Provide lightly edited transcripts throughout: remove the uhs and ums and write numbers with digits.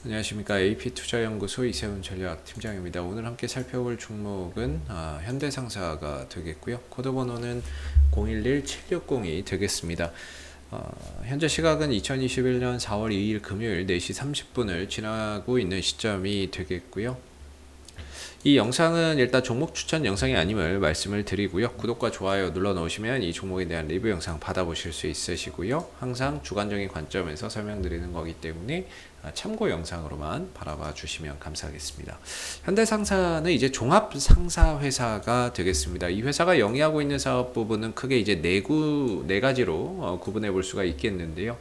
안녕하십니까. AP투자연구소 이세훈 전략팀장입니다. 오늘 함께 살펴볼 종목은 현대상사가 되겠고요. 코드번호는 011760이 되겠습니다. 현재 시각은 2021년 4월 2일 금요일 4시 30분을 지나고 있는 시점이 되겠고요. 이 영상은 일단 종목 추천 영상이 아님을 말씀을 드리고요. 구독과 좋아요 눌러 놓으시면 이 종목에 대한 리뷰 영상 받아보실 수 있으시고요. 항상 주관적인 관점에서 설명드리는 거기 때문에 참고 영상으로만 바라봐 주시면 감사하겠습니다. 현대상사는 이제 종합상사회사가 되겠습니다. 이 회사가 영위하고 있는 사업 부분은 크게 이제 네 가지로 구분해 볼 수가 있겠는데요.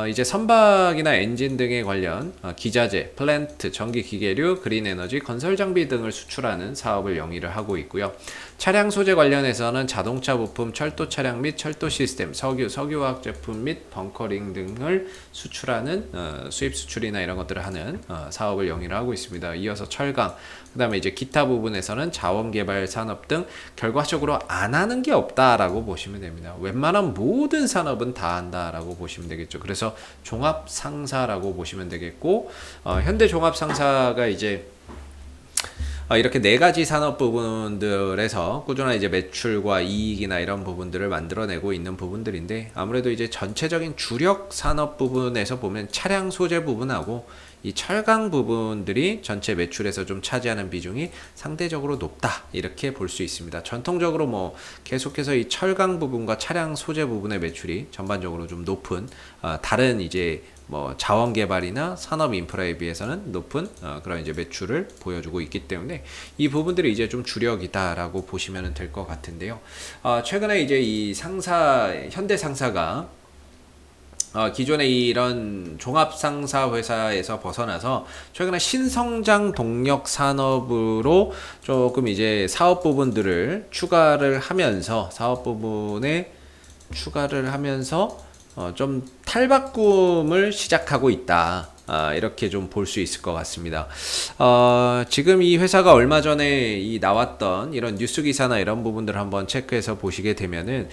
이제 선박이나 엔진 등에 관련 기자재, 플랜트, 전기기계류, 그린에너지, 건설장비 등을 수출하는 사업을 영위를 하고 있고요. 차량 소재 관련해서는 자동차 부품, 철도 차량 및 철도 시스템, 석유화학 제품 및 벙커링 등을 수출하는 수입 수출이나 이런 것들을 하는 사업을 영위를 하고 있습니다. 이어서 철강, 그 다음에 이제 기타 부분에서는 자원개발 산업 등 결과적으로 안 하는 게 없다라고 보시면 됩니다. 웬만한 모든 산업은 다 한다라고 보시면 되겠죠. 그래서 종합상사라고 보시면 되겠고, 현대종합상사가 이제 이렇게 네 가지 산업 부분들에서 꾸준한 이제 매출과 이익이나 이런 부분들을 만들어내고 있는 부분들인데, 아무래도 이제 전체적인 주력 산업 부분에서 보면 차량 소재 부분하고 이 철강 부분들이 전체 매출에서 좀 차지하는 비중이 상대적으로 높다, 이렇게 볼 수 있습니다. 전통적으로 뭐 계속해서 이 철강 부분과 차량 소재 부분의 매출이 전반적으로 좀 높은 다른 이제 뭐 자원 개발이나 산업 인프라에 비해서는 높은 그런 이제 매출을 보여주고 있기 때문에 이 부분들이 이제 좀 주력이다라고 보시면 될 것 같은데요. 최근에 이제 이 현대 상사가 기존의 이런 종합상사 회사에서 벗어나서 최근에 신성장 동력 산업으로 조금 이제 사업 부분들을 추가를 하면서 좀 탈바꿈을 시작하고 있다. 이렇게 좀 볼 수 있을 것 같습니다. 지금 이 회사가 얼마 전에 나왔던 이런 뉴스 기사나 이런 부분들을 한번 체크해서 보시게 되면은,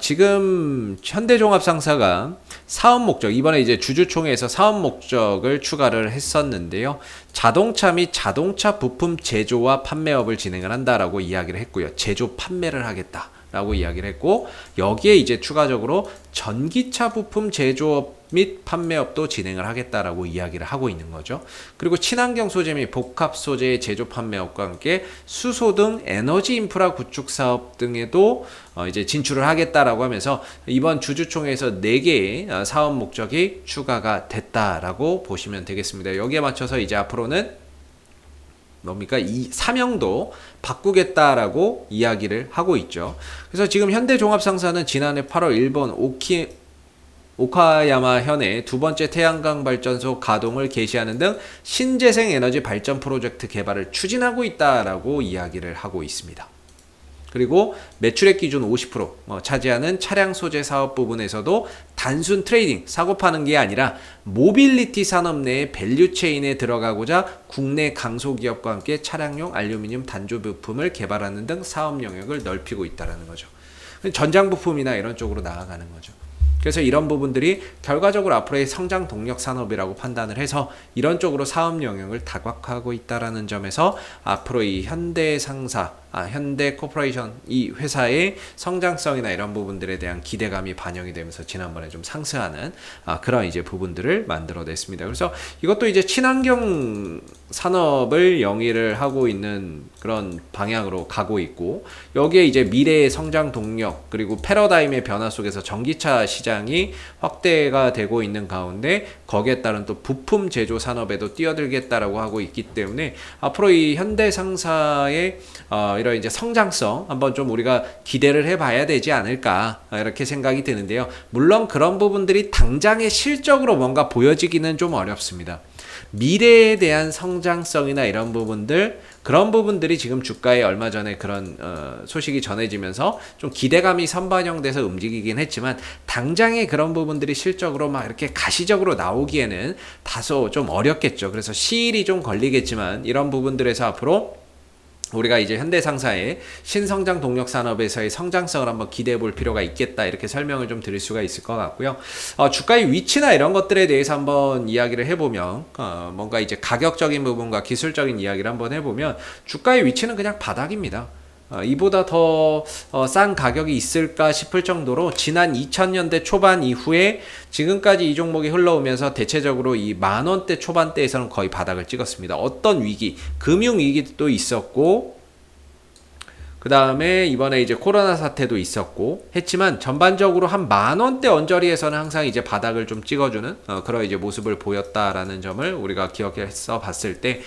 지금 현대종합상사가 사업 목적, 이번에 이제 주주총회에서 사업 목적을 추가를 했었는데요. 자동차 및 자동차 부품 제조와 판매업을 진행을 한다라고 이야기를 했고요. 제조 판매를 하겠다 라고 이야기를 했고, 여기에 이제 추가적으로 전기차 부품 제조업 및 판매업도 진행을 하겠다라고 이야기를 하고 있는 거죠. 그리고 친환경 소재 및 복합 소재의 제조 판매업과 함께 수소 등 에너지 인프라 구축 사업 등에도 이제 진출을 하겠다라고 하면서 이번 주주총회에서 4개의 사업 목적이 추가가 됐다라고 보시면 되겠습니다. 여기에 맞춰서 이제 앞으로는 뭡니까? 이 사명도 바꾸겠다라고 이야기를 하고 있죠. 그래서 지금 현대종합상사는 지난해 8월 일본 오카야마 현의 두 번째 태양광 발전소 가동을 개시하는 등 신재생 에너지 발전 프로젝트 개발을 추진하고 있다라고 이야기를 하고 있습니다. 그리고 매출액 기준 50% 차지하는 차량 소재 사업 부분에서도 단순 트레이딩, 사고 파는 게 아니라 모빌리티 산업 내의 밸류체인에 들어가고자 국내 강소기업과 함께 차량용 알루미늄 단조 부품을 개발하는 등 사업 영역을 넓히고 있다는 거죠. 전장 부품이나 이런 쪽으로 나아가는 거죠. 그래서 이런 부분들이 결과적으로 앞으로의 성장 동력 산업이라고 판단을 해서 이런 쪽으로 사업 영역을 다각화하고 있다는 점에서 앞으로 이 현대 코퍼레이션 이 회사의 성장성이나 이런 부분들에 대한 기대감이 반영이 되면서 지난번에 좀 상승하는 그런 이제 부분들을 만들어냈습니다. 그래서 이것도 이제 친환경 산업을 영위를 하고 있는 그런 방향으로 가고 있고, 여기에 이제 미래의 성장 동력 그리고 패러다임의 변화 속에서 전기차 시장이 확대가 되고 있는 가운데 거기에 따른 또 부품 제조 산업에도 뛰어들겠다라고 하고 있기 때문에 앞으로 이 현대상사의 이런 이제 성장성 한번 좀 우리가 기대를 해봐야 되지 않을까, 이렇게 생각이 드는데요. 물론 그런 부분들이 당장의 실적으로 뭔가 보여지기는 좀 어렵습니다. 미래에 대한 성장성이나 이런 부분들, 그런 부분들이 지금 주가에 얼마 전에 그런 소식이 전해지면서 좀 기대감이 선반영돼서 움직이긴 했지만, 당장의 그런 부분들이 실적으로 막 이렇게 가시적으로 나오기에는 다소 좀 어렵겠죠. 그래서 시일이 좀 걸리겠지만 이런 부분들에서 앞으로 우리가 이제 현대상사의 신성장 동력 산업에서의 성장성을 한번 기대해 볼 필요가 있겠다, 이렇게 설명을 좀 드릴 수가 있을 것 같고요. 주가의 위치나 이런 것들에 대해서 한번 이야기를 해보면, 뭔가 이제 가격적인 부분과 기술적인 이야기를 한번 해보면, 주가의 위치는 그냥 바닥입니다. 이보다 더 싼 가격이 있을까 싶을 정도로 지난 2000년대 초반 이후에 지금까지 이 종목이 흘러오면서 대체적으로 이 만원대 초반대에서는 거의 바닥을 찍었습니다. 어떤 위기, 금융위기도 있었고, 그 다음에 이번에 이제 코로나 사태도 있었고 했지만 전반적으로 한 만원대 언저리에서는 항상 이제 바닥을 좀 찍어주는 그런 이제 모습을 보였다라는 점을 우리가 기억해서 봤을 때,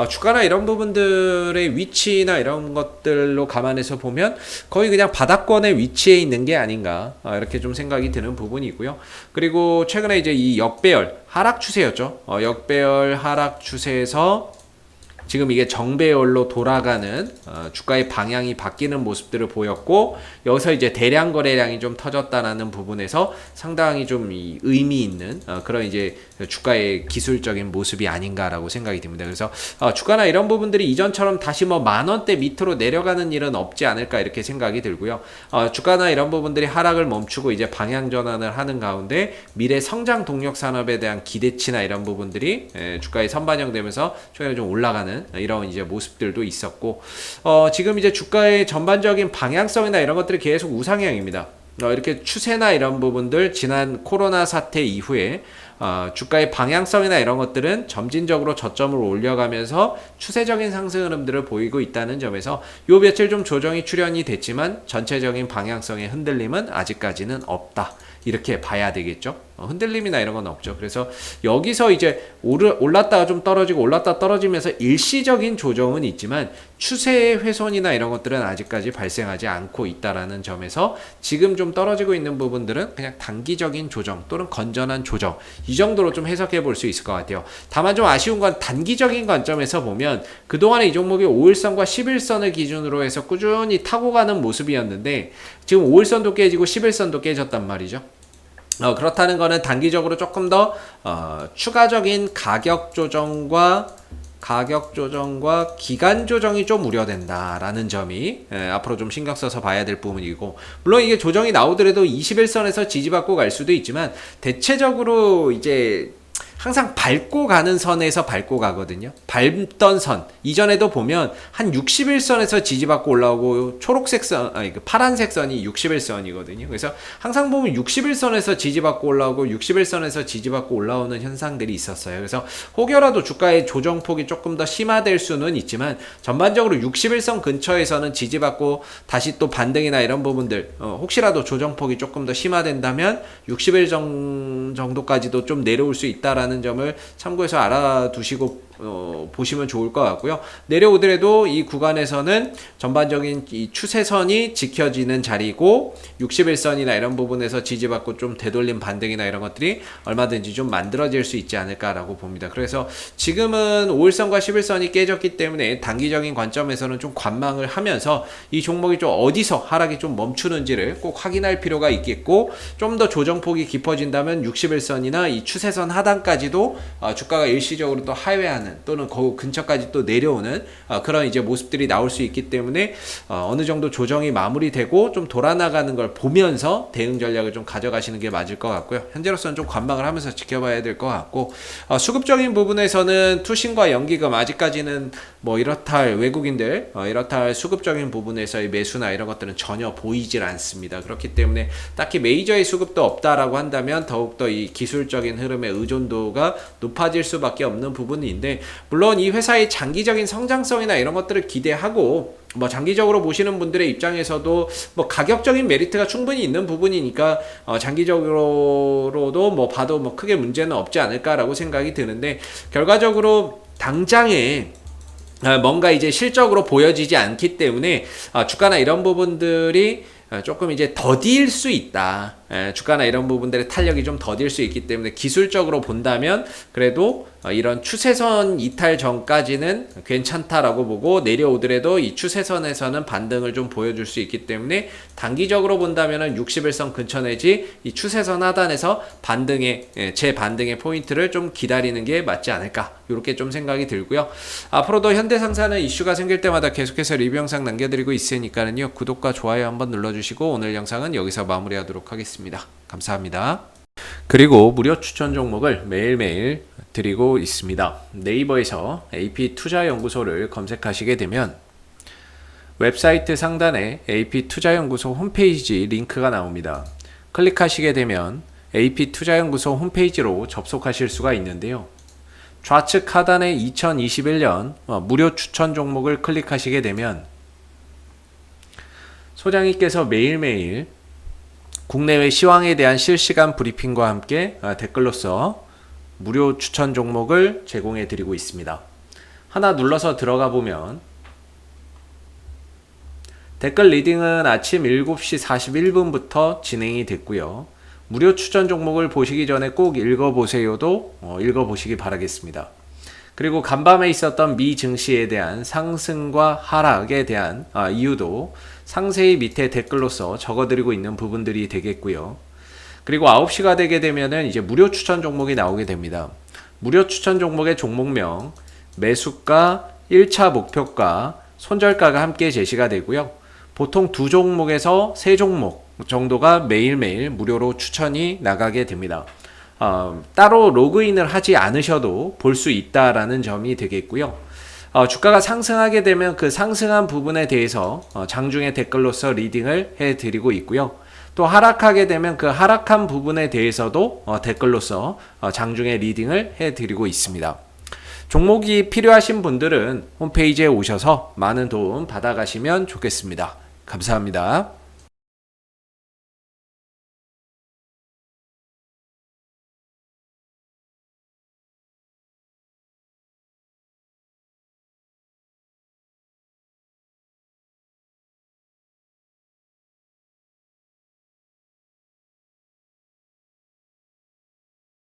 주가나 이런 부분들의 위치나 이런 것들로 감안해서 보면 거의 그냥 바닥권에 위치해 있는 게 아닌가, 이렇게 좀 생각이 드는 부분이고요. 그리고 최근에 이제 이 역배열 하락 추세였죠. 역배열 하락 추세에서 지금 이게 정배열로 돌아가는 주가의 방향이 바뀌는 모습들을 보였고, 여기서 이제 대량 거래량이 좀 터졌다라는 부분에서 상당히 좀 의미 있는 그런 이제 주가의 기술적인 모습이 아닌가라고 생각이 듭니다. 그래서 주가나 이런 부분들이 이전처럼 다시 뭐 만원대 밑으로 내려가는 일은 없지 않을까, 이렇게 생각이 들고요. 주가나 이런 부분들이 하락을 멈추고 이제 방향 전환을 하는 가운데 미래 성장 동력 산업에 대한 기대치나 이런 부분들이 주가에 선반영되면서 최근에 좀 올라가는 이런 이제 모습들도 있었고, 지금 이제 주가의 전반적인 방향성이나 이런 것들이 계속 우상향입니다. 이렇게 추세나 이런 부분들, 지난 코로나 사태 이후에 주가의 방향성이나 이런 것들은 점진적으로 저점을 올려가면서 추세적인 상승 흐름들을 보이고 있다는 점에서 요 며칠 좀 조정이 출현이 됐지만 전체적인 방향성의 흔들림은 아직까지는 없다, 이렇게 봐야 되겠죠. 흔들림이나 이런 건 없죠. 그래서 여기서 이제 올랐다가 좀 떨어지고 올랐다 떨어지면서 일시적인 조정은 있지만 추세의 훼손이나 이런 것들은 아직까지 발생하지 않고 있다라는 점에서 지금 좀 떨어지고 있는 부분들은 그냥 단기적인 조정 또는 건전한 조정, 이 정도로 좀 해석해 볼 수 있을 것 같아요. 다만 좀 아쉬운 건 단기적인 관점에서 보면 그동안에 이 종목이 5일선과 11선을 기준으로 해서 꾸준히 타고 가는 모습이었는데 지금 5일선도 깨지고 11선도 깨졌단 말이죠. 그렇다는 거는 단기적으로 조금 더 추가적인 가격 조정과 기간 조정이 좀 우려된다라는 점이 앞으로 좀 신경 써서 봐야 될 부분이고, 물론 이게 조정이 나오더라도 21선에서 지지받고 갈 수도 있지만 대체적으로 이제 항상 밟고 가는 선에서 밟고 가거든요. 밟던 선 이전에도 보면 한 61선에서 지지받고 올라오고 초록색 선, 그 파란색 선이 61선이거든요. 그래서 항상 보면 61선에서 지지받고 올라오고 61선에서 지지받고 올라오는 현상들이 있었어요. 그래서 혹여라도 주가의 조정폭이 조금 더 심화될 수는 있지만 전반적으로 61선 근처에서는 지지받고 다시 또 반등이나 이런 부분들, 혹시라도 조정폭이 조금 더 심화된다면 60일 정도까지도 좀 내려올 수 있다라는 점을 참고해서 알아두시고 보시면 좋을 것 같고요. 내려오더라도 이 구간에서는 전반적인 이 추세선이 지켜지는 자리고 61선이나 이런 부분에서 지지받고 좀 되돌림 반등이나 이런 것들이 얼마든지 좀 만들어질 수 있지 않을까라고 봅니다. 그래서 지금은 5일선과 11선이 깨졌기 때문에 단기적인 관점에서는 좀 관망을 하면서 이 종목이 좀 어디서 하락이 좀 멈추는지를 꼭 확인할 필요가 있겠고, 좀 더 조정폭이 깊어진다면 61선이나 이 추세선 하단까지도 주가가 일시적으로 또 하회하는 또는 그 근처까지 또 내려오는 그런 이제 모습들이 나올 수 있기 때문에 어느 정도 조정이 마무리되고 좀 돌아나가는 걸 보면서 대응 전략을 좀 가져가시는 게 맞을 것 같고요. 현재로서는 좀 관망을 하면서 지켜봐야 될 것 같고, 수급적인 부분에서는 투신과 연기금 아직까지는 뭐 이렇다 할 외국인들 이렇다 할 수급적인 부분에서의 매수나 이런 것들은 전혀 보이질 않습니다. 그렇기 때문에 딱히 메이저의 수급도 없다라고 한다면 더욱더 이 기술적인 흐름의 의존도가 높아질 수밖에 없는 부분인데, 물론 이 회사의 장기적인 성장성이나 이런 것들을 기대하고 뭐 장기적으로 보시는 분들의 입장에서도 뭐 가격적인 메리트가 충분히 있는 부분이니까 장기적으로도 뭐 봐도 뭐 크게 문제는 없지 않을까라고 생각이 드는데, 결과적으로 당장에 뭔가 이제 실적으로 보여지지 않기 때문에 주가나 이런 부분들이 조금 이제 더딜 수 있다. 주가나 이런 부분들의 탄력이 좀 더딜 수 있기 때문에 기술적으로 본다면 그래도 이런 추세선 이탈 전까지는 괜찮다라고 보고, 내려오더라도 이 추세선에서는 반등을 좀 보여줄 수 있기 때문에 단기적으로 본다면은 60일선 근처 내지 이 추세선 하단에서 재반등의 포인트를 좀 기다리는 게 맞지 않을까, 이렇게 좀 생각이 들고요. 앞으로도 현대상사는 이슈가 생길 때마다 계속해서 리뷰 영상 남겨드리고 있으니까는요, 구독과 좋아요 한번 눌러주시고 오늘 영상은 여기서 마무리하도록 하겠습니다. 감사합니다. 그리고 무료 추천 종목을 매일매일 드리고 있습니다. 네이버에서 AP투자연구소를 검색하시게 되면 웹사이트 상단에 AP투자연구소 홈페이지 링크가 나옵니다. 클릭하시게 되면 AP투자연구소 홈페이지로 접속하실 수가 있는데요. 좌측 하단에 2021년 무료 추천 종목을 클릭하시게 되면 소장님께서 매일매일 국내외 시황에 대한 실시간 브리핑과 함께 댓글로서 무료 추천 종목을 제공해 드리고 있습니다. 하나 눌러서 들어가 보면 댓글 리딩은 아침 7시 41분부터 진행이 됐고요. 무료 추천 종목을 보시기 전에 꼭 읽어보세요도 읽어보시기 바라겠습니다. 그리고 간밤에 있었던 미 증시에 대한 상승과 하락에 대한 이유도 상세히 밑에 댓글로서 적어드리고 있는 부분들이 되겠고요. 그리고 9시가 되게 되면은 이제 무료 추천 종목이 나오게 됩니다. 무료 추천 종목의 종목명, 매수가, 1차 목표가, 손절가가 함께 제시가 되고요. 보통 2종목에서 3종목 정도가 매일매일 무료로 추천이 나가게 됩니다. 따로 로그인을 하지 않으셔도 볼 수 있다라는 점이 되겠고요. 주가가 상승하게 되면 그 상승한 부분에 대해서 장중에 댓글로서 리딩을 해드리고 있고요. 또 하락하게 되면 그 하락한 부분에 대해서도 댓글로서 장중에 리딩을 해드리고 있습니다. 종목이 필요하신 분들은 홈페이지에 오셔서 많은 도움 받아가시면 좋겠습니다. 감사합니다.